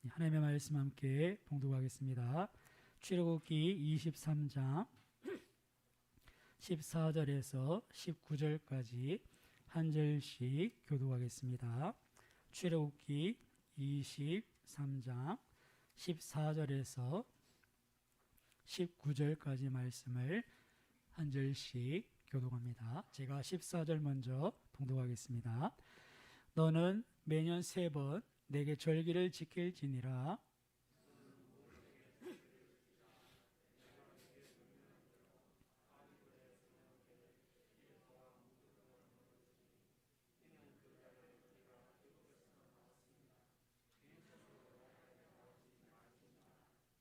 하나님의 말씀 함께 봉독하겠습니다. 출애굽기 23장 14절에서 19절까지 한 절씩 교독하겠습니다. 출애굽기 23장 14절에서 19절까지 말씀을 한 절씩 교독합니다. 제가 14절 먼저 봉독하겠습니다. 너는 매년 3번 내게 절기를 지킬지니라.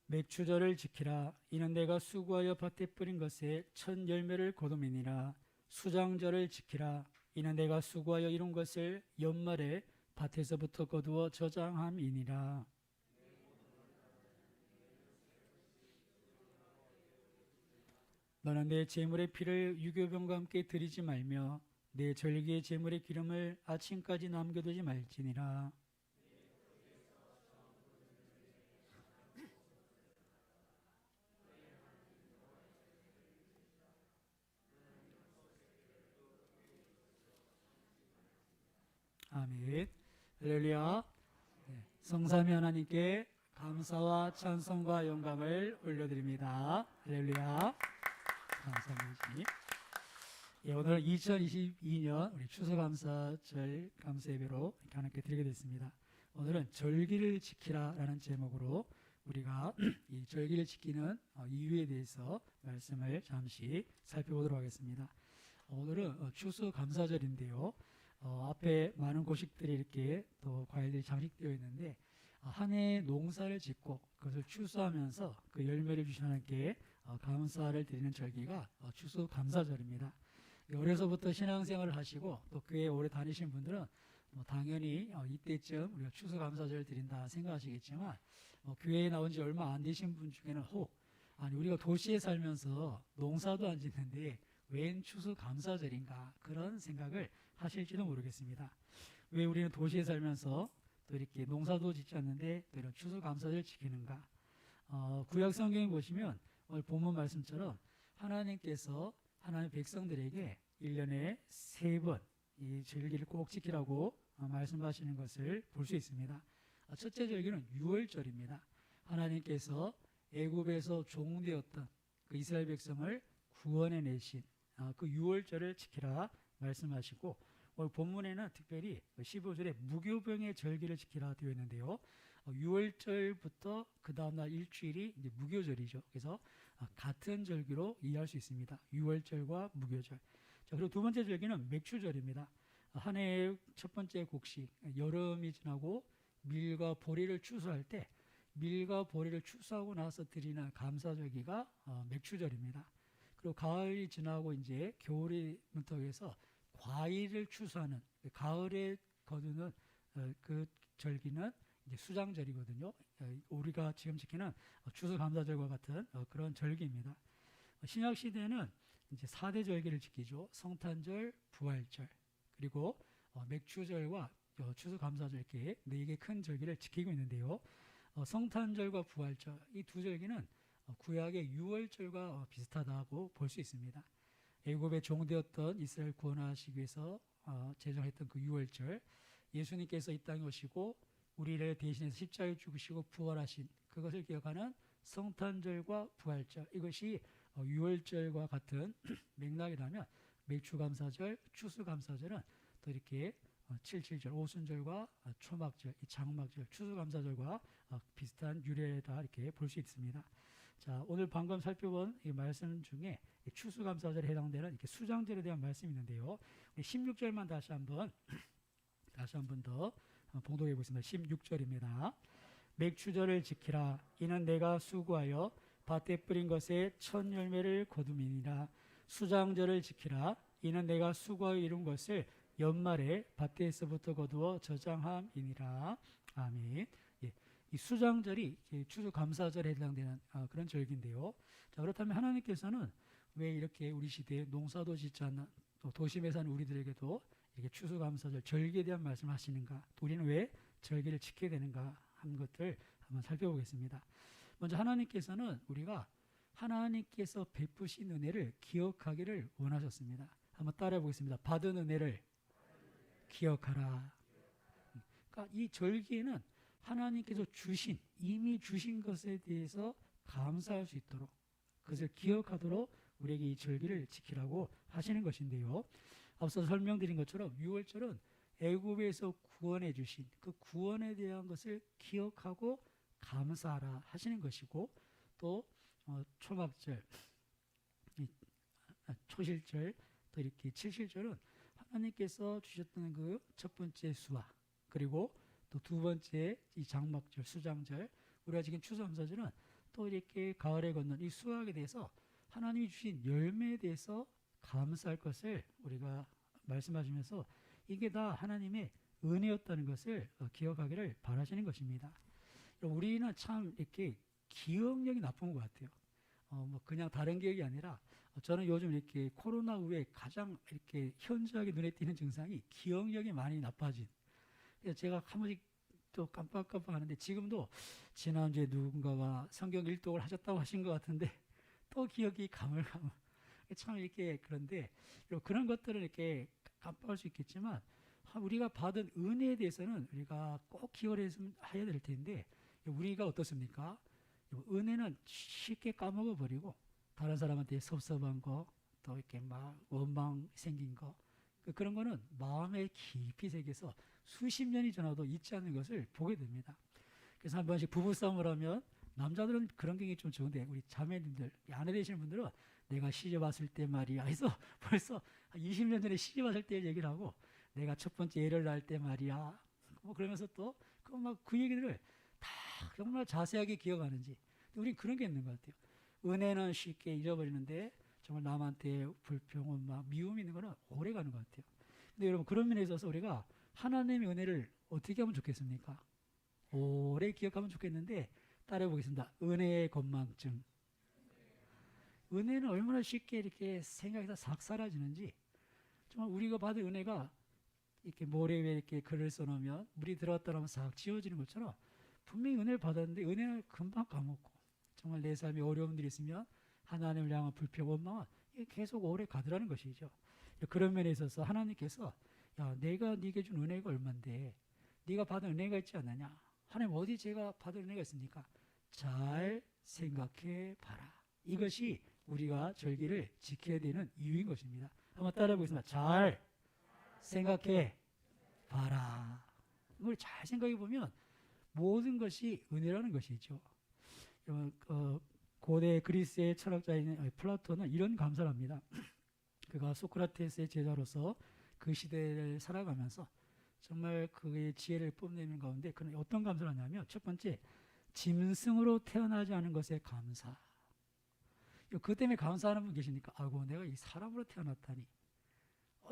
맥추절을 지키라. 이는 내가 수고하여 밭에 뿌린 것에 첫 열매를 거둠이니라. 수장절을 지키라. 이는 내가 수고하여 이룬 것을 연말에 밭에서부터 거두어 저장함이니라. 너는 내 제물의 피를 유교병과 함께 드리지 말며 내 절기의 제물의 기름을 아침까지 남겨두지 말지니라. 아멘. 할렐루야. 성삼위 하나님께 감사와 찬송과 영광을 올려드립니다. 할렐루야. 감사합니다. 오늘 2022년 우리 추수감사절 감사예배로 하나님께 드리게 됐습니다. 오늘은 절기를 지키라라는 제목으로 우리가 이 절기를 지키는 이유에 대해서 말씀을 잠시 살펴보도록 하겠습니다. 오늘은 추수감사절인데요. 앞에 많은 곡식들이 이렇게 또 과일들이 장식되어 있는데 한 해 농사를 짓고 그것을 추수하면서 그 열매를 주신 하나님께 감사를 드리는 절기가 추수감사절입니다. 어려서부터 신앙생활을 하시고 또 교회에 오래 다니신 분들은 당연히 이때쯤 우리가 추수감사절 드린다 생각하시겠지만 교회에 나온 지 얼마 안 되신 분 중에는 아니 우리가 도시에 살면서 농사도 안 짓는데 웬 추수감사절인가 그런 생각을 하실지도 모르겠습니다. 왜 우리는 도시에 살면서 또 이렇게 농사도 짓지 않는데 또 이런 추수감사절 지키는가? 구약 성경에 보시면 오늘 본문 말씀처럼 하나님께서 하나님의 백성들에게 1년에 3번 이 절기를 꼭 지키라고 말씀하시는 것을 볼 수 있습니다. 첫째 절기는 유월절입니다. 하나님께서 애굽에서 종되었던 그 이스라엘 백성을 구원해 내신 그 유월절을 지키라 말씀하시고 오늘 본문에는 특별히 15절에 무교병의 절기를 지키라 되어 있는데요. 6월절부터 그 다음날 일주일이 이제 무교절이죠. 그래서 같은 절기로 이해할 수 있습니다. 6월절과 무교절. 자, 그리고 두 번째 절기는 맥추절입니다. 한 해의 첫 번째 곡식, 여름이 지나고 밀과 보리를 추수할 때 밀과 보리를 추수하고 나서 드리는 감사절기가 맥추절입니다. 그리고 가을이 지나고 이제 겨울이 문턱에서 과일을 추수하는 가을에 거두는 그 절기는 이제 수장절이거든요. 우리가 지금 지키는 추수감사절과 같은 그런 절기입니다. 신약 시대는 이제 4대 절기를 지키죠. 성탄절, 부활절, 그리고 맥추절과 추수감사절 이렇게 4개 큰 절기를 지키고 있는데요. 성탄절과 부활절 이 두 절기는 구약의 유월절과 비슷하다고 볼 수 있습니다. 애굽에 종되었던 이스라엘 구원하시기 위해서 제정했던 그 유월절, 예수님께서 이 땅에 오시고 우리를 대신해서 십자가에 죽으시고 부활하신 그것을 기억하는 성탄절과 부활절, 이것이 유월절과 같은 맥락이라면 맥추감사절, 추수감사절은 또 이렇게 77절, 오순절과 초막절, 장막절, 추수감사절과 비슷한 유래다 이렇게 볼 수 있습니다. 자, 오늘 방금 살펴본 이 말씀 중에 추수감사절에 해당되는 이렇게 수장절에 대한 말씀이 있는데요. 16절만 다시 한번 더 봉독해 보겠습니다. 16절입니다. 맥추절을 지키라. 이는 내가 수고하여 밭에 뿌린 것에 첫 열매를 거둠이니라. 수장절을 지키라. 이는 내가 수고하여 이룬 것을 연말에 밭에서부터 거두어 저장함이니라. 아멘. 이 수장절이 추수감사절에 해당되는 그런 절기인데요. 자, 그렇다면 하나님께서는 왜 이렇게 우리 시대에 농사도 짓지 않는 또 도심에 사는 우리들에게도 이렇게 추수감사절 절기에 대한 말씀을 하시는가? 또 우리는 왜 절기를 지켜야 되는가? 한 것들 한번 살펴보겠습니다. 먼저 하나님께서는 우리가 하나님께서 베푸신 은혜를 기억하기를 원하셨습니다. 한번 따라해 보겠습니다. 받은 은혜를 기억하라. 그러니까 이 절기에는 하나님께서 이미 주신 것에 대해서 감사할 수 있도록, 그것을 기억하도록 우리에게 이 절기를 지키라고 하시는 것인데요. 앞서 설명드린 것처럼 6월절은 애굽에서 구원해 주신 그 구원에 대한 것을 기억하고 감사하라 하시는 것이고, 또 초막절, 초실절, 또 이렇게 칠실절은 하나님께서 주셨던 그 첫 번째 수화, 그리고 또 두 번째 이 장막절, 수장절, 우리가 지금 추수감사절은 또 이렇게 가을에 걷는 이 수확에 대해서 하나님이 주신 열매에 대해서 감사할 것을 우리가 말씀하시면서 이게 다 하나님의 은혜였다는 것을 기억하기를 바라시는 것입니다. 우리는 참 이렇게 기억력이 나쁜 것 같아요. 뭐 그냥 다른 기억이 아니라 저는 요즘 이렇게 코로나 후에 가장 이렇게 현저하게 눈에 띄는 증상이 기억력이 많이 나빠진. 그래서 제가 한 번씩 또 깜빡깜빡하는데 지금도 지난주에 누군가가 성경 일독을 하셨다고 하신 것 같은데 또 기억이 가물가물. 참 이렇게 그런데 그런 것들은 이렇게 깜빡할 수 있겠지만 우리가 받은 은혜에 대해서는 우리가 꼭 기억을 해야 될 텐데 우리가 어떻습니까? 은혜는 쉽게 까먹어버리고 다른 사람한테 섭섭한 거, 또 이렇게 막 원망 생긴 거, 그런 거는 마음에 깊이 새겨서 수십 년이 지나도 잊지 않는 것을 보게 됩니다. 그래서 한 번씩 부부싸움을 하면 남자들은 그런 경향이 좀 좋은데 우리 자매님들, 아내 되시는 분들은 내가 시집 왔을 때 말이야 해서 벌써 20년 전에 시집 왔을 때 얘기를 하고 내가 첫 번째 애를 낳을 때 말이야 뭐 그러면서 또 그 얘기들을 다 정말 자세하게 기억하는지. 우린 그런 게 있는 것 같아요. 은혜는 쉽게 잊어버리는데 정말 남한테 불평, 원망, 미움이 있는 거는 오래 가는 것 같아요. 근데 여러분 그런 면에 있어서 우리가 하나님의 은혜를 어떻게 하면 좋겠습니까? 오래 기억하면 좋겠는데 따라해 보겠습니다. 은혜의 건망증. 은혜는 얼마나 쉽게 이렇게 생각해서 싹 사라지는지, 정말 우리가 받은 은혜가 이렇게 모래 위에 이렇게 글을 써놓으면 물이 들어갔다 나면 싹 지워지는 것처럼 분명히 은혜를 받았는데 은혜를 금방 까먹고 정말 내 삶에 어려움들이 있으면 하나님을 향한 불평, 원망은 계속 오래 가더라는 것이죠. 그런 면에 있어서 하나님께서 야, 내가 네게 준 은혜가 얼만데 네가 받은 은혜가 있지 않느냐? 하나님 어디 제가 받은 은혜가 있습니까? 잘 생각해 봐라. 이것이 우리가 절기를 지켜야 되는 이유인 것입니다. 한번 따라해 보겠습니다. 잘 생각해 봐라. 우리 잘 생각해 보면 모든 것이 은혜라는 것이죠. 고대 그리스의 철학자인 플라톤은 이런 감사를 합니다. 그가 소크라테스의 제자로서 그 시대를 살아가면서 정말 그의 지혜를 뽐내는 가운데 그는 어떤 감사를 하냐면, 첫 번째, 짐승으로 태어나지 않은 것에 감사. 그 때문에 감사하는 분 계십니까? 아이고 내가 이 사람으로 태어났다니.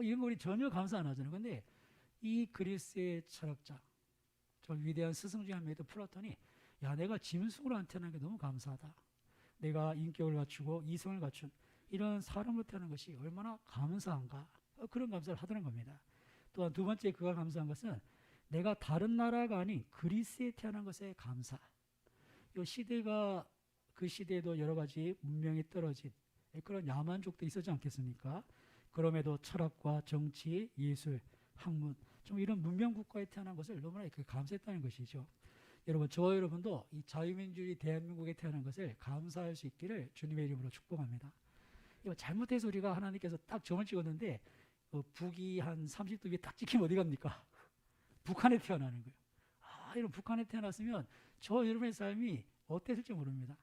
이런 거 우리 전혀 감사 안 하잖아요. 근데 이 그리스의 철학자, 저 위대한 스승 중에 한 명이던 플라톤이 야, 내가 짐승으로 안 태어난 게 너무 감사하다. 내가 인격을 갖추고 이성을 갖춘 이런 사람으로 태어난 것이 얼마나 감사한가. 그런 감사를 하더는 겁니다. 또한 두 번째 그가 감사한 것은 내가 다른 나라가 아닌 그리스에 태어난 것에 감사. 이 시대가 그 시대에도 여러 가지 문명이 떨어진 그런 야만족도 있었지 않겠습니까? 그럼에도 철학과 정치, 예술, 학문, 좀 이런 문명 국가에 태어난 것을 너무나 감사했다는 것이죠. 여러분, 저와 여러분도 이 자유민주주의 대한민국에 태어난 것을 감사할 수 있기를 주님의 이름으로 축복합니다. 이거 잘못해서 우리가 하나님께서 딱 점을 찍었는데 북이 한 30도 위에 딱 찍히면 어디 갑니까? 북한에 태어나는 거예요. 이런 북한에 태어났으면 저와 여러분의 삶이 어땠을지 모릅니다.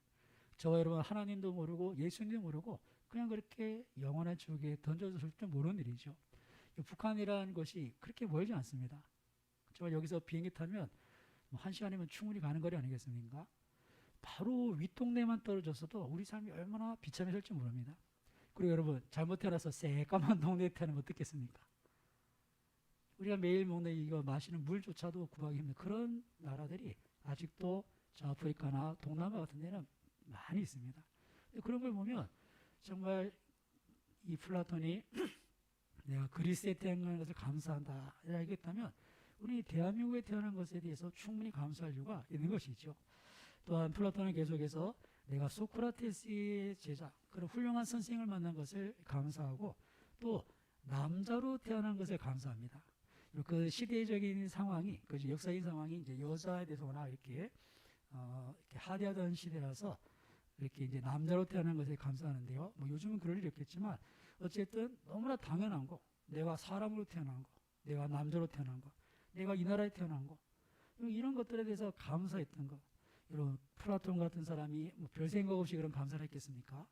저와 여러분 하나님도 모르고 예수님도 모르고 그냥 그렇게 영원한 지옥에 던져졌을 줄 모르는 일이죠. 북한이라는 것이 그렇게 멀지 않습니다. 정말 여기서 비행기 타면 1시간이면 충분히 가는 거리 아니겠습니까? 바로 윗동네만 떨어졌어도 우리 삶이 얼마나 비참했을지 모릅니다. 그리고 여러분, 잘못 태어나서 새까만 동네에 태어나면 어떻겠습니까? 우리가 매일 먹는 이거 마시는 물조차도 구하기 힘든 그런 나라들이 아직도 저 아프리카나 동남아 같은 데는 많이 있습니다. 그런 걸 보면 정말 이 플라톤이 내가 그리스에 태어난 것을 감사한다 이야기했다면 우리 대한민국에 태어난 것에 대해서 충분히 감사할 이유가 있는 것이죠. 또한 플라톤은 계속해서 내가 소크라테스의 제자, 그런 훌륭한 선생을 만난 것을 감사하고 또 남자로 태어난 것을 감사합니다. 그 시대적인 상황이, 그 역사적인 상황이 이제 여자에 대해서 워낙 이렇게 하대하던 시대라서 이렇게 이제 남자로 태어난 것에 감사하는데요. 뭐 요즘은 그럴 일이 없겠지만 어쨌든 너무나 당연한 거, 내가 사람으로 태어난 거, 내가 남자로 태어난 거, 내가 이 나라에 태어난 거, 이런 것들에 대해서 감사했던 거. 이런 플라톤 같은 사람이 뭐 별 생각 없이 그런 감사를 했겠습니까?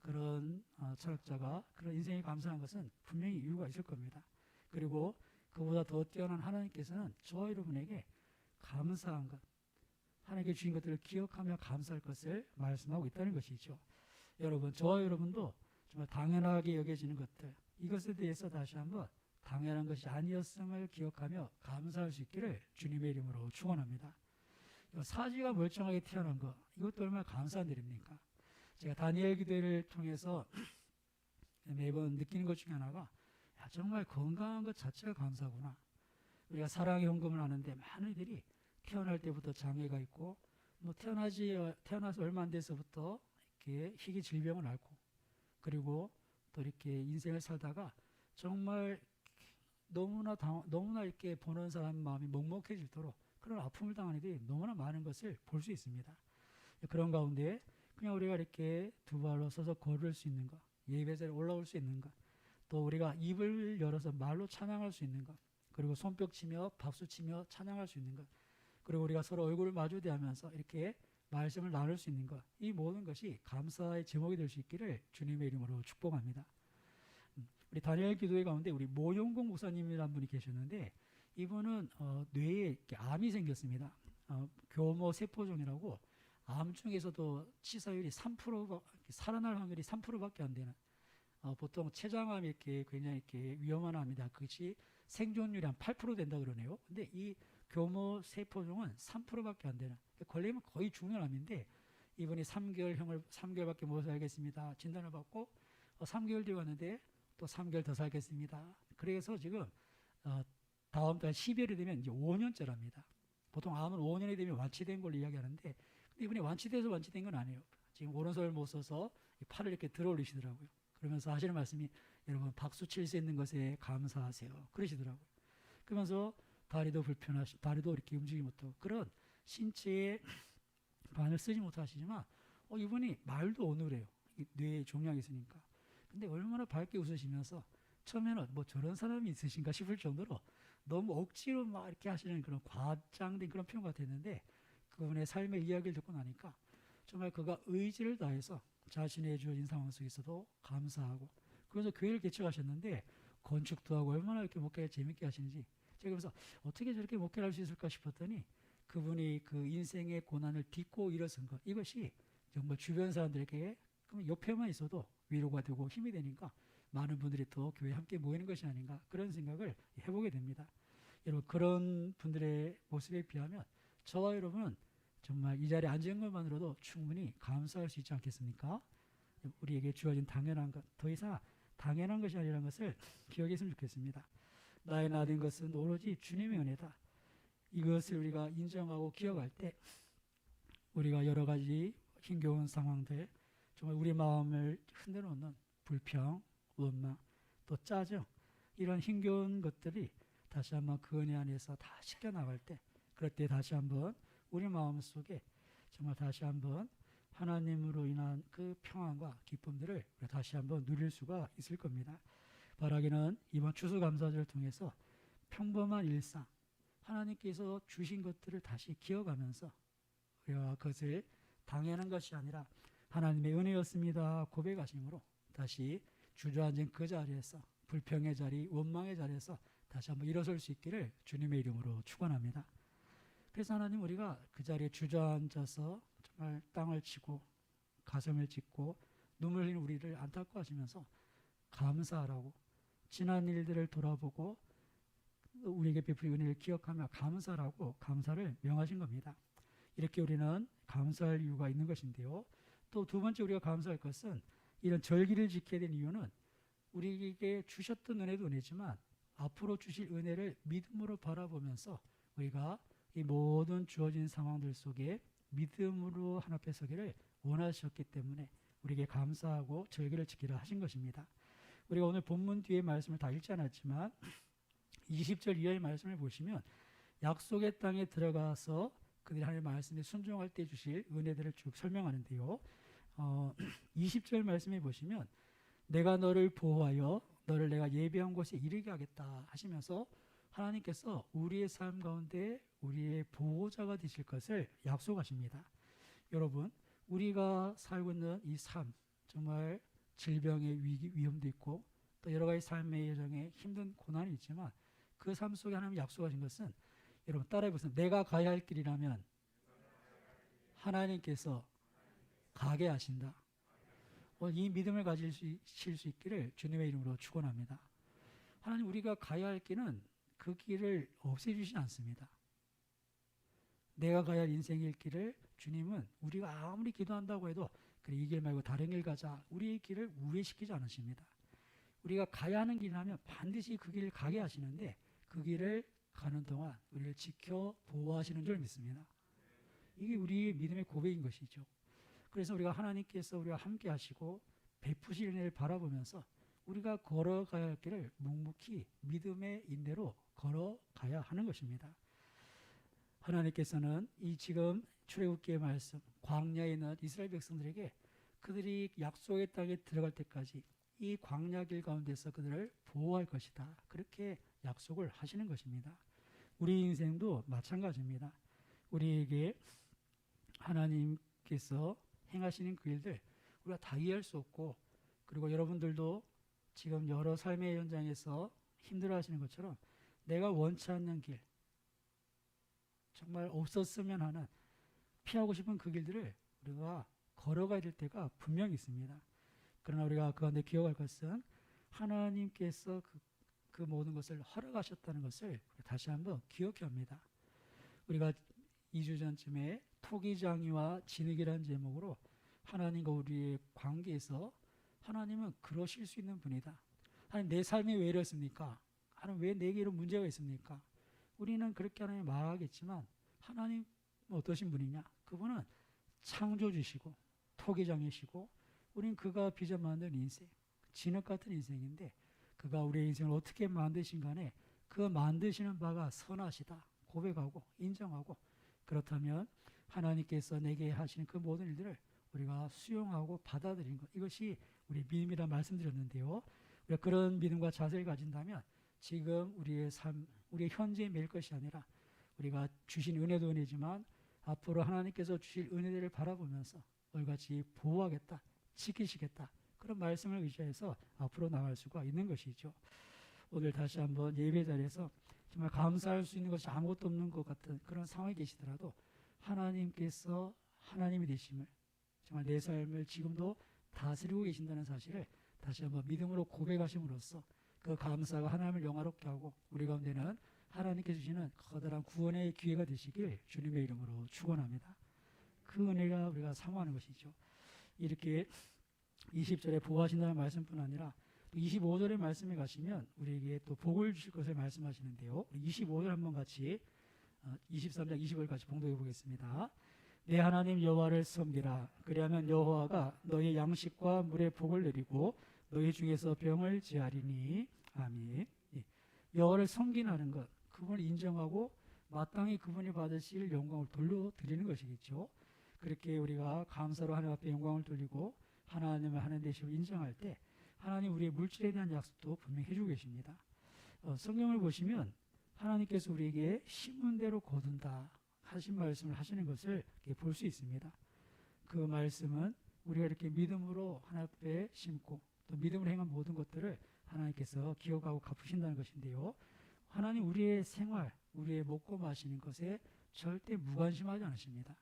그런 철학자가 그런 인생에 감사한 것은 분명히 이유가 있을 겁니다. 그리고 그보다 더 뛰어난 하나님께서는 저와 여러분에게 감사한 것, 하나님께 주신 것들을 기억하며 감사할 것을 말씀하고 있다는 것이죠. 여러분, 저와 여러분도 정말 당연하게 여겨지는 것들, 이것에 대해서 다시 한번 당연한 것이 아니었음을 기억하며 감사할 수 있기를 주님의 이름으로 축원합니다. 사지가 멀쩡하게 태어난 것, 이것도 얼마나 감사한 일입니까? 제가 다니엘 기도회를 통해서 매번 느끼는 것 중에 하나가 정말 건강한 것 자체가 감사구나. 우리가 사랑의 헌금을 하는데 많은 이들이 태어날 때부터 장애가 있고 뭐 태어나서 얼마 안 돼서부터 이렇게 희귀 질병을 앓고 그리고 또 이렇게 인생을 살다가 정말 너무나 이렇게 보는 사람 마음이 먹먹해질도록 그런 아픔을 당하는 이들이 너무나 많은 것을 볼 수 있습니다. 그런 가운데 그냥 우리가 이렇게 두 발로 서서 걸을 수 있는 것, 예배 자리에 올라올 수 있는 것, 또 우리가 입을 열어서 말로 찬양할 수 있는 것, 그리고 손뼉 치며 박수 치며 찬양할 수 있는 것, 그리고 우리가 서로 얼굴을 마주대하면서 이렇게 말씀을 나눌 수 있는 것, 이 모든 것이 감사의 제목이 될 수 있기를 주님의 이름으로 축복합니다. 우리 다니엘 기도회 가운데 우리 모용공 목사님이라는 분이 계셨는데 이분은 뇌에 암이 생겼습니다. 교모 세포종이라고 암 중에서도 치사율이 3%가 살아날 확률이 3%밖에 안 되는 보통 췌장암이 이렇게 굉장히 이렇게 위험한 암이다. 그것이 생존율이 한 8% 된다 그러네요. 근데 이 교모 세포종은 3%밖에 안 되는 걸리면 거의 죽는 암인데 이분이 3개월밖에 못 살겠습니다. 진단을 받고 3개월 뒤에 왔는데 또 3개월 더 살겠습니다. 그래서 지금 다음 달 12월이 되면 이제 5년째랍니다. 보통 암은 5년이 되면 완치된 걸로 이야기하는데 근데 이분이 완치돼서 완치된 건 아니에요. 지금 오른손을 못 써서 팔을 이렇게 들어 올리시더라고요. 그러면서 하시는 말씀이 여러분 박수 칠 수 있는 것에 감사하세요. 그러시더라고요. 그러면서 다리도 다리도 이렇게 움직이지 못하고 그런 신체의 반을 쓰지 못하시지만 이분이 말도 어눌해요. 뇌에 종양이 있으니까. 근데 얼마나 밝게 웃으시면서 처음에는 뭐 저런 사람이 있으신가 싶을 정도로 너무 억지로 막 이렇게 하시는 그런 과장된 그런 표현 같았는데 그분의 삶의 이야기를 듣고 나니까 정말 그가 의지를 다해서 자신의 주어진 상황 속에서도 감사하고 그래서 교회를 개척하셨는데 건축도 하고 얼마나 이렇게 목회를 재밌게 하시는지 제가 그래서 어떻게 저렇게 목회를 할 수 있을까 싶었더니 그분이 그 인생의 고난을 딛고 일어선 것 이것이 정말 주변 사람들에게 옆에만 있어도 위로가 되고 힘이 되니까 많은 분들이 또 교회에 함께 모이는 것이 아닌가 그런 생각을 해보게 됩니다. 여러분 그런 분들의 모습에 비하면 저와 여러분은 정말 이 자리에 앉은 것만으로도 충분히 감사할 수 있지 않겠습니까? 우리에게 주어진 당연한 것, 더 이상 당연한 것이 아니라는 것을 기억했으면 좋겠습니다. 나의 나된 것은 오로지 주님의 은혜다. 이것을 우리가 인정하고 기억할 때 우리가 여러 가지 힘겨운 상황들, 정말 우리 마음을 흔들어 놓는 불평, 원망, 또 짜증 이런 힘겨운 것들이 다시 한번 그 은혜 안에서 다 씻겨나갈 때 그럴 때 다시 한번 우리 마음 속에 정말 다시 한번 하나님으로 인한 그 평안과 기쁨들을 다시 한번 누릴 수가 있을 겁니다. 바라기는 이번 추수감사절을 통해서 평범한 일상 하나님께서 주신 것들을 다시 기억하면서 우리가 그것을 당연한 것이 아니라 하나님의 은혜였습니다 고백하심으로 다시 주저앉은 그 자리에서 불평의 자리, 원망의 자리에서 다시 한번 일어설 수 있기를 주님의 이름으로 축원합니다. 그래서 하나님 우리가 그 자리에 주저앉아서 정말 땅을 치고 가슴을 찢고 눈물 흘리는 우리를 안타까워하시면서 감사하라고 지난 일들을 돌아보고 우리에게 베푼 은혜를 기억하며 감사라고 감사를 명하신 겁니다. 이렇게 우리는 감사할 이유가 있는 것인데요. 또 두 번째 우리가 감사할 것은 이런 절기를 지켜야 되는 이유는 우리에게 주셨던 은혜도 은혜지만 앞으로 주실 은혜를 믿음으로 바라보면서 우리가 이 모든 주어진 상황들 속에 믿음으로 하나님 앞에 서기를 원하셨기 때문에 우리에게 감사하고 절기를 지키라 하신 것입니다. 우리가 오늘 본문 뒤에 말씀을 다 읽지 않았지만 20절 이하의 말씀을 보시면 약속의 땅에 들어가서 그들이 하나님의 말씀에 순종할 때 주실 은혜들을 쭉 설명하는데요. 20절 말씀에 보시면 내가 너를 보호하여 너를 내가 예비한 곳에 이르게 하겠다 하시면서 하나님께서 우리의 삶 가운데 우리의 보호자가 되실 것을 약속하십니다. 여러분, 우리가 살고 있는 이 삶, 정말 질병의 위험도 있고 또 여러 가지 삶의 여정에 힘든 고난이 있지만 그 삶 속에 하나님 약속하신 것은, 여러분 따라해 보세요. 내가 가야 할 길이라면 하나님께서 가게 하신다. 오늘 이 믿음을 가질 수 있기를 주님의 이름으로 축원합니다. 하나님, 우리가 가야 할 길은 그 길을 없애주시지 않습니다. 내가 가야 할 인생의 길을 주님은 우리가 아무리 기도한다고 해도 그래 이 길 말고 다른 길 가자, 우리의 길을 우회시키지 않으십니다. 우리가 가야 하는 길이라면 반드시 그 길을 가게 하시는데 그 길을 가는 동안 우리를 지켜 보호하시는 줄 믿습니다. 이게 우리의 믿음의 고백인 것이죠. 그래서 우리가 하나님께서 우리와 함께 하시고 베푸실 은혜를 바라보면서 우리가 걸어가야 할 길을 묵묵히 믿음의 인내로 걸어가야 하는 것입니다. 하나님께서는 이 지금 출애굽기의 말씀, 광야에 있는 이스라엘 백성들에게 그들이 약속의 땅에 들어갈 때까지 이 광야 길 가운데서 그들을 보호할 것이다, 그렇게 약속을 하시는 것입니다. 우리 인생도 마찬가지입니다. 우리에게 하나님께서 행하시는 그 일들 우리가 다 이해할 수 없고, 그리고 여러분들도 지금 여러 삶의 현장에서 힘들어 하시는 것처럼 내가 원치 않는 길, 정말 없었으면 하는, 피하고 싶은 그 길들을 우리가 걸어가야 될 때가 분명히 있습니다. 그러나 우리가 그 가운데 기억할 것은 하나님께서 그 모든 것을 허락하셨다는 것을 다시 한번 기억해야 합니다. 우리가 2주 전쯤에 토기장이와 진흙이라는 제목으로 하나님과 우리의 관계에서 하나님은 그러실 수 있는 분이다. 하나님, 내 삶이 왜 이렇습니까? 하나님, 왜 내게 이런 문제가 있습니까? 우리는 그렇게 하나님 말하겠지만 하나님 어떠신 분이냐? 그분은 창조주시고 토기장이시고 우린 그가 빚어 만든 인생, 진흙 같은 인생인데 그가 우리의 인생을 어떻게 만드신 간에 그 만드시는 바가 선하시다 고백하고 인정하고, 그렇다면 하나님께서 내게 하시는 그 모든 일들을 우리가 수용하고 받아들이는 것, 이것이 우리 믿음이라 말씀드렸는데요. 우리가 그런 믿음과 자세를 가진다면 지금 우리의 삶, 우리의 현재에 매일 것이 아니라 우리가 주신 은혜도 은혜지만 앞으로 하나님께서 주실 은혜들을 바라보면서 오늘같이 보호하겠다, 지키시겠다, 그런 말씀을 의지해서 앞으로 나갈 수가 있는 것이죠. 오늘 다시 한번 예배 자리에서 정말 감사할 수 있는 것이 아무것도 없는 것 같은 그런 상황에 계시더라도 하나님께서 하나님이 되심을, 정말 내 삶을 지금도 다스리고 계신다는 사실을 다시 한번 믿음으로 고백하심으로써 그 감사가 하나님을 영화롭게 하고 우리 가운데는 하나님께 주시는 커다란 구원의 기회가 되시길 주님의 이름으로 축원합니다. 그 은혜가 우리가 사모하는 것이죠. 이렇게 20절에 보호하신다는 말씀뿐 아니라 25절의 말씀에 가시면 우리에게 또 복을 주실 것을 말씀하시는데요. 25절 한번 같이 23장 20절 같이 봉독해 보겠습니다. 내 하나님 여호와를 섬기라. 그리하면 여호와가 너희 양식과 물의 복을 내리고 너희 중에서 병을 제하리니. 아멘. 여호와를 섬기는 것, 그분을 인정하고 마땅히 그분이 받으실 영광을 돌려드리는 것이겠죠. 그렇게 우리가 감사로 하나님 앞에 영광을 돌리고 하나님을 하나님 되심을 인정할 때 하나님 우리의 물질에 대한 약속도 분명히 해주고 계십니다. 성경을 보시면 하나님께서 우리에게 심은 대로 거둔다 하신 말씀을 하시는 것을 볼 수 있습니다. 그 말씀은 우리가 이렇게 믿음으로 하나님 앞에 심고 또 믿음으로 행한 모든 것들을 하나님께서 기억하고 갚으신다는 것인데요. 하나님 우리의 생활, 우리의 먹고 마시는 것에 절대 무관심하지 않으십니다.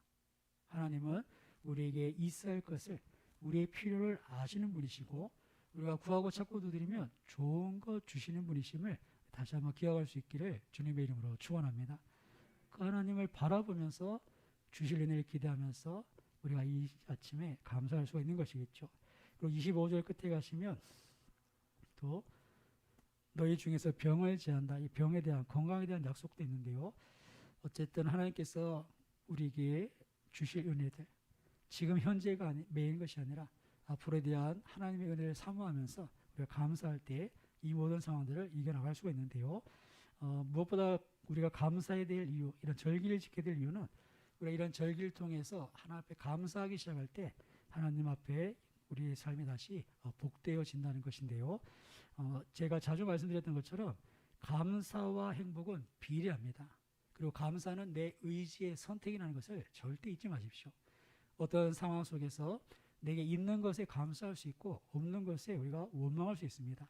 하나님은 우리에게 있어야 할 것을, 우리의 필요를 아시는 분이시고 우리가 구하고 찾고 두드리면 좋은 것 주시는 분이심을 다시 한번 기억할 수 있기를 주님의 이름으로 축원합니다. 그 하나님을 바라보면서 주실 은혜를 기대하면서 우리가 이 아침에 감사할 수가 있는 것이겠죠. 그리고 25절 끝에 가시면 또 너희 중에서 병을 제한다. 이 병에 대한 건강에 대한 약속도 있는데요. 어쨌든 하나님께서 우리에게 주실 은혜들, 지금 현재가 매인 것이 아니라 앞으로에 대한 하나님의 은혜를 사모하면서 우리가 감사할 때 이 모든 상황들을 이겨나갈 수가 있는데요. 무엇보다 우리가 감사해야 될 이유, 이런 절기를 지켜야 될 이유는 우리가 이런 절기를 통해서 하나님 앞에 감사하기 시작할 때 하나님 앞에 우리의 삶이 다시 복되어진다는 것인데요. 제가 자주 말씀드렸던 것처럼 감사와 행복은 비례합니다. 그리고 감사는 내 의지의 선택이라는 것을 절대 잊지 마십시오. 어떤 상황 속에서 내게 있는 것에 감사할 수 있고 없는 것에 우리가 원망할 수 있습니다.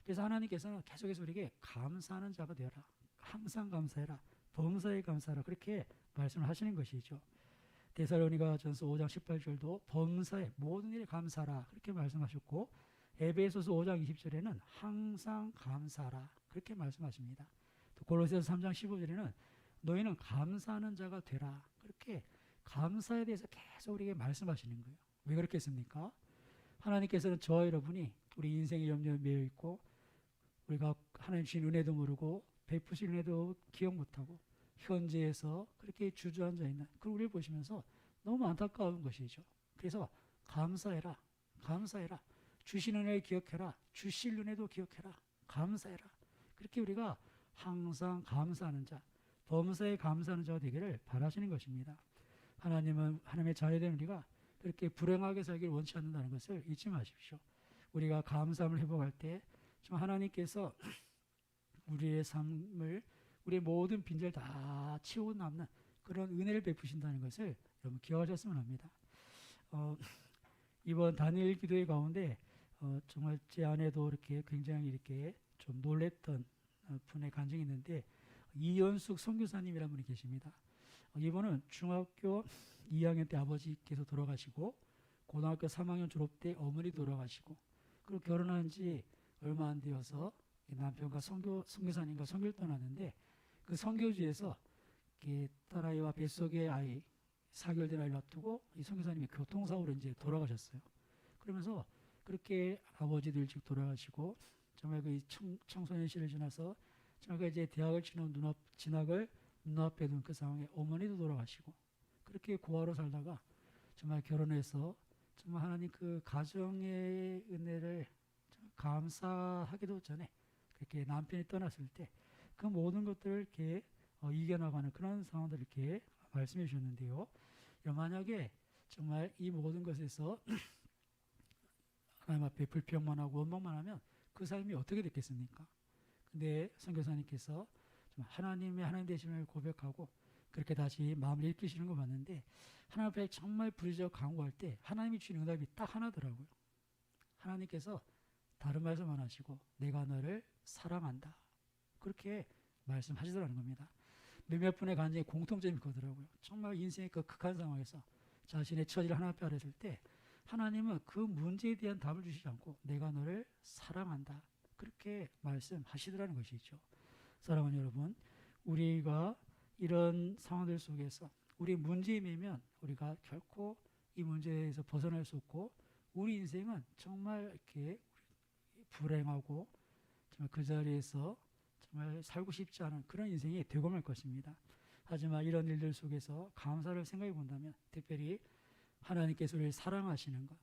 그래서 하나님께서는 계속해서 우리에게 감사하는 자가 되어라. 항상 감사해라. 범사에 감사하라. 그렇게 말씀을 하시는 것이죠. 데살로니가전서 5장 18절도 범사에 모든 일에 감사하라. 그렇게 말씀하셨고 에베소서 5장 20절에는 항상 감사하라. 그렇게 말씀하십니다. 또 골로새서 3장 15절에는 너희는 감사하는 자가 되라. 그렇게 감사에 대해서 계속 우리에게 말씀하시는 거예요. 왜 그렇겠습니까? 하나님께서는 저와 여러분이 우리 인생의 염려에 매여 있고 우리가 하나님 주신 은혜도 모르고 베푸신 은혜도 기억 못하고 현재에서 그렇게 주저앉아 있는 그런 우리를 보시면서 너무 안타까운 것이죠. 그래서 감사해라. 감사해라. 주신 은혜 기억해라. 주실 은혜도 기억해라. 감사해라. 그렇게 우리가 항상 감사하는 자, 범사에 감사하는 자가 되기를 바라시는 것입니다. 하나님은 하나님의 자녀된 우리가 그렇게 불행하게 살기를 원치 않는다는 것을 잊지 마십시오. 우리가 감사함을 회복할 때 하나님께서 우리의 삶을 우리의 모든 빈자를 다 치우고 남는 그런 은혜를 베푸신다는 것을 여러분 기억하셨으면 합니다. 이번 단일 기도회 가운데 정말 제 아내도 이렇게 굉장히 이렇게 좀 놀랬던 분의 간증이 있는데 이연숙 선교사님이라는 분이 계십니다. 이분은 중학교 2학년 때 아버지께서 돌아가시고 고등학교 3학년 졸업 때 어머니 돌아가시고 그리고 결혼한 지 얼마 안 되어서 남편과 선교사님과 선교를 떠났는데 그 선교지에서 딸아이와 뱃속의 아이 4개월 된 아이를 놔두고 이 선교사님이 교통사고로 이제 돌아가셨어요. 그러면서 그렇게 아버지도 일찍 돌아가시고 정말 그 청소년 시를 지나서 정말 그 이제 대학을 진학을 눈앞에 둔 그 상황에 어머니도 돌아가시고 그렇게 고아로 살다가 정말 결혼해서 정말 하나님 그 가정의 은혜를 감사하기도 전에 그렇게 남편이 떠났을 때 그 모든 것들을 이렇게 이겨나가는 그런 상황들을 이렇게 말씀해 주셨는데요. 만약에 정말 이 모든 것에서 하나님 앞에 불평만 하고 원망만 하면 그 삶이 어떻게 됐겠습니까? 근데 선교사님께서 하나님의 하나님 되심을 고백하고 그렇게 다시 마음을 일으키시는 거 봤는데 하나님 앞에 정말 부르짖어 간구할 때 하나님이 주신 응답이 딱 하나더라고요. 하나님께서 다른 말씀 안 하시고 내가 너를 사랑한다. 그렇게 말씀하시더라는 겁니다. 몇몇 분의 간증에 공통점이 있더라고요. 정말 인생의 그 극한 상황에서 자신의 처지를 하나님 앞에 아랬을 때 하나님은 그 문제에 대한 답을 주시지 않고 내가 너를 사랑한다. 그렇게 말씀하시더라는 것이죠. 사랑하는 여러분, 우리가 이런 상황들 속에서 우리 문제에 매면 우리가 결코 이 문제에서 벗어날 수 없고 우리 인생은 정말 이렇게 불행하고 정말 그 자리에서 정말 살고 싶지 않은 그런 인생이 되고 말 것입니다. 하지만 이런 일들 속에서 감사를 생각해 본다면 특별히 하나님께서 우리를 사랑하시는 것,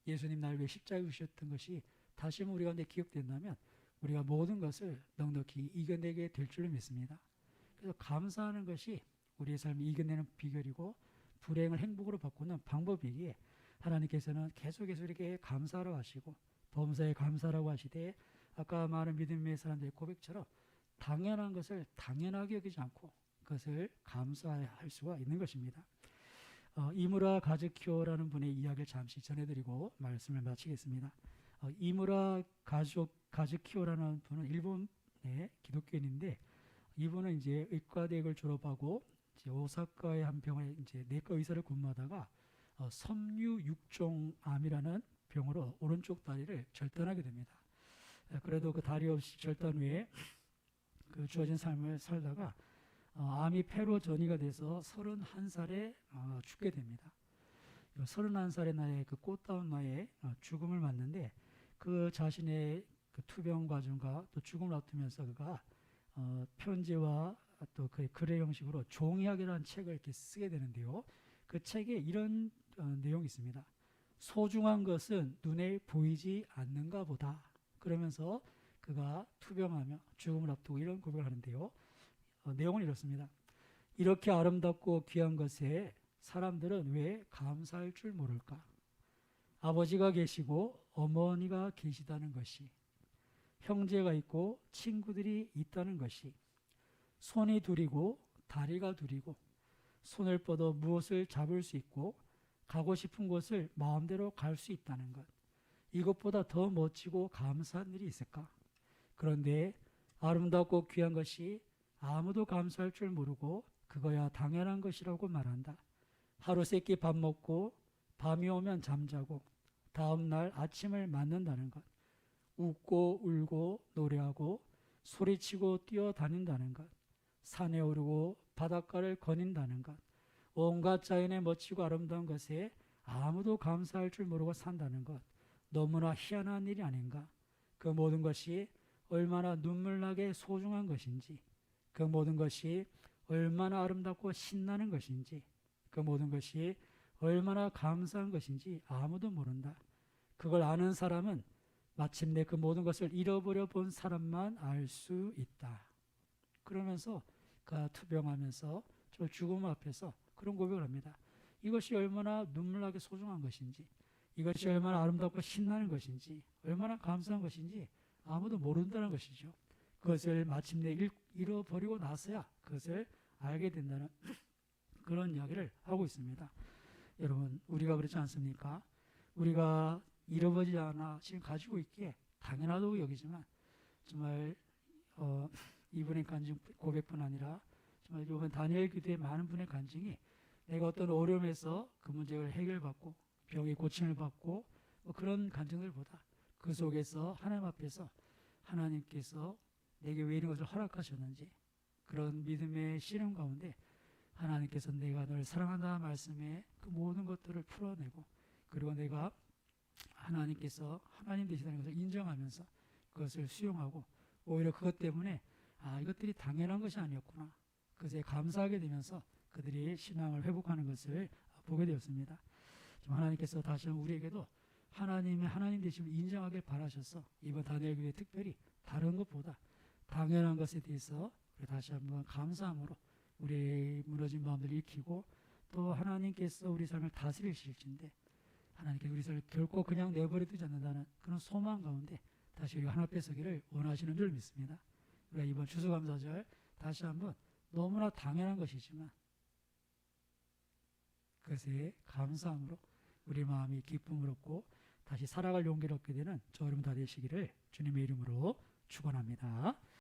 예수님 나를 위해 십자가에 주셨던 것이 다시 한번 우리 가운데 기억된다면 우리가 모든 것을 넉넉히 이겨내게 될 줄로 믿습니다. 그래서 감사하는 것이 우리의 삶을 이겨내는 비결이고 불행을 행복으로 바꾸는 방법이기에 하나님께서는 계속해서 이렇게 감사하라고 하시고 범사에 감사라고 하시되 아까 말한 믿음의 사람들의 고백처럼 당연한 것을 당연하게 여기지 않고 그것을 감사할 수가 있는 것입니다. 이무라 가즈키오라는 분의 이야기를 잠시 전해드리고 말씀을 마치겠습니다. 이무라 가즈키오라는 분은 일본의 기독교인인데 이분은 이제 의과대학을 졸업하고 이제 오사카의 한 병원에 이제 내과 의사를 근무하다가 섬유육종암이라는 병으로 오른쪽 다리를 절단하게 됩니다. 그래도 그 다리 없이 절단 후에 그 주어진 삶을 살다가 암이 폐로 전이가 돼서 31살에 죽게 됩니다. 31살의 나이에 그 꽃다운 나이에 죽음을 맞는데 그 자신의 그 투병 과정과 또 죽음을 앞두면서 그가 편지와 또 그 글의 형식으로 종이학이라는 책을 이렇게 쓰게 되는데요. 그 책에 이런 내용이 있습니다. 소중한 것은 눈에 보이지 않는가 보다. 그러면서 그가 투병하며 죽음을 앞두고 이런 고백을 하는데요. 내용은 이렇습니다. 이렇게 아름답고 귀한 것에 사람들은 왜 감사할 줄 모를까? 아버지가 계시고 어머니가 계시다는 것이, 형제가 있고 친구들이 있다는 것이, 손이 둘이고 다리가 둘이고 손을 뻗어 무엇을 잡을 수 있고 가고 싶은 곳을 마음대로 갈 수 있다는 것. 이것보다 더 멋지고 감사한 일이 있을까? 그런데 아름답고 귀한 것이 아무도 감사할 줄 모르고 그거야 당연한 것이라고 말한다. 하루 세끼 밥 먹고 밤이 오면 잠자고 다음 날 아침을 맞는다는 것. 웃고 울고 노래하고 소리치고 뛰어다닌다는 것. 산에 오르고 바닷가를 거닌다는 것. 온갖 자연의 멋지고 아름다운 것에 아무도 감사할 줄 모르고 산다는 것. 너무나 희한한 일이 아닌가. 그 모든 것이 얼마나 눈물나게 소중한 것인지, 그 모든 것이 얼마나 아름답고 신나는 것인지, 그 모든 것이 얼마나 감사한 것인지 아무도 모른다. 그걸 아는 사람은 마침내 그 모든 것을 잃어버려 본 사람만 알 수 있다. 그러면서 그가 투병하면서 저 죽음 앞에서 그런 고백을 합니다. 이것이 얼마나 눈물나게 소중한 것인지, 이것이 얼마나 아름답고 신나는 것인지, 얼마나 감사한 것인지 아무도 모른다는 것이죠. 그것을 마침내 잃어버리고 나서야 그것을 알게 된다는 그런 이야기를 하고 있습니다. 여러분, 우리가 그렇지 않습니까? 우리가 잃어버리지 않아 지금 가지고 있기에 당연하다고 여기지만 정말 이분의 간증 고백뿐 아니라 정말 이번 다니엘 기도의 많은 분의 간증이 내가 어떤 어려움에서 그 문제를 해결받고 병이 고침을 받고 그런 간증들보다 그 속에서 하나님 앞에서 하나님께서 내게 왜 이런 것을 허락하셨는지 그런 믿음의 씨름 가운데 하나님께서 내가 널 사랑한다 말씀에 그 모든 것들을 풀어내고 그리고 내가 하나님께서 하나님 되시다는 것을 인정하면서 그것을 수용하고 오히려 그것 때문에 이것들이 당연한 것이 아니었구나. 그것에 감사하게 되면서 그들이 신앙을 회복하는 것을 보게 되었습니다. 하나님께서 다시 한번 우리에게도 하나님의 하나님 되심을 인정하길 바라셔서 이번 다니엘 기도에 특별히 다른 것보다 당연한 것에 대해서 다시 한번 감사함으로 우리의 무너진 마음을 익히고 또 하나님께서 우리 삶을 다스리실진데 하나님께서 우리 삶을 결코 그냥 내버려 두지 않는다는 그런 소망 가운데 다시 우리가 하나 앞에 서기를 원하시는 줄 믿습니다. 우리가 이번 추수감사절 다시 한번 너무나 당연한 것이지만 그것에 감사함으로 우리 마음이 기쁨을 얻고 다시 살아갈 용기를 얻게 되는 저 여러분 다 되시기를 주님의 이름으로 축원합니다.